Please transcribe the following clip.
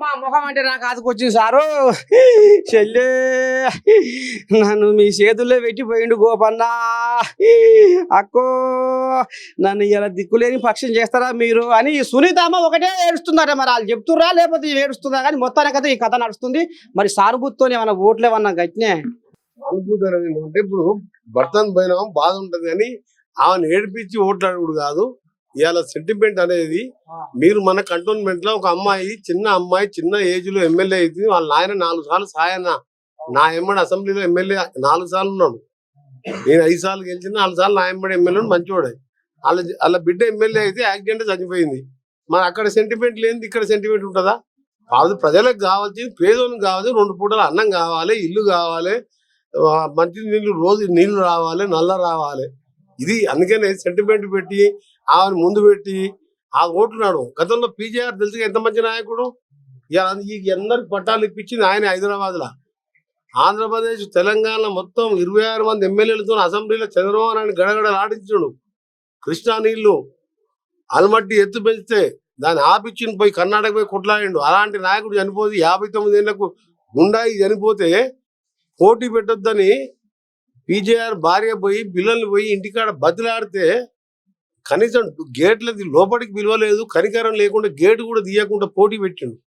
అమ్మ ముఖం అంటే నాకు ఆతకొచ్చింది సారు. చెల్లే నన్ను మీ చేతుల్లో పెట్టిపోయిండు గోపన్న. అక్కో నన్ను ఇలా దిక్కులేని పక్షం చేస్తారా మీరు అని ఈ సునీతమ్మ ఒకటే ఏడుస్తున్నారా? మరి వాళ్ళు చెప్తుర్రా లేకపోతే ఏడుస్తుందా? కానీ మొత్తానికైతే ఈ కథ నడుస్తుంది. మరి సానుభూతితో ఏమన్నా ఓట్లు ఏమన్నా గట్టినే అనుభూతి అనేది ఏంటంటే ఇప్పుడు భర్తను పోయినా బాధ ఉంటది కానీ ఆమెను ఏడిపించి ఓట్లాడుడు కాదు. ఇవాళ సెంటిమెంట్ అనేది మీరు మన కంటోన్మెంట్ లో ఒక అమ్మాయి చిన్న ఏజ్ లో ఎమ్మెల్యే అయితే వాళ్ళ నాయన 4 సార్లు సాయన నా ఎమ్మడి అసెంబ్లీలో ఎమ్మెల్యే 4 సార్లు ఉన్నాడు. నేను 5 సార్లు గెలిచిన 4 సార్లు నా ఎమ్మడి ఎమ్మెల్యే మంచివాడే. వాళ్ళ బిడ్డ ఎమ్మెల్యే అయితే యాక్సిడెంట్ చనిపోయింది. మరి అక్కడ సెంటిమెంట్ లేనిది ఇక్కడ సెంటిమెంట్ ఉంటుందా? ప్రజలకు కావాల్సింది పేదోళ్ళకి కావాలి, 2 పూటల అన్నం కావాలి, ఇల్లు కావాలి, మంచి నీళ్లు రోజు నీళ్లు రావాలి, నల్ల రావాలి. ఇది అందుకనే సెంటిమెంట్ పెట్టి ఆమెను ముందు పెట్టి ఆ ఓట్లున్నాడు. గతంలో పీజేఆర్ తెలుసు ఎంత మంచి నాయకుడు. ఈ అందరికి పట్టాలు ఇప్పించింది ఆయన హైదరాబాద్ లో. ఆంధ్రప్రదేశ్ తెలంగాణ మొత్తం 26 మంది ఎమ్మెల్యేలతో అసెంబ్లీలో చంద్రబాబు నాయుడు గడగడలాడించాడు. కృష్ణా నీళ్లు అల్మట్టి ఎత్తు పెంచితే దాన్ని ఆపిచ్చిన పోయి కర్ణాటక పోయి కొట్లాడిండు. అలాంటి నాయకుడు చనిపోతే 59 ఏళ్లకు గుండాయి చనిపోతే పోటీ పెట్టొద్దని పీజేఆర్ భార్య పోయి పిల్లల్ని పోయి ఇంటికాడ బతిలాడితే కనీసం గేట్లది లోపలికి పిలవలేదు. కనికరం లేకుండా గేటు కూడా తీయకుండా పోటీ పెట్టిండు.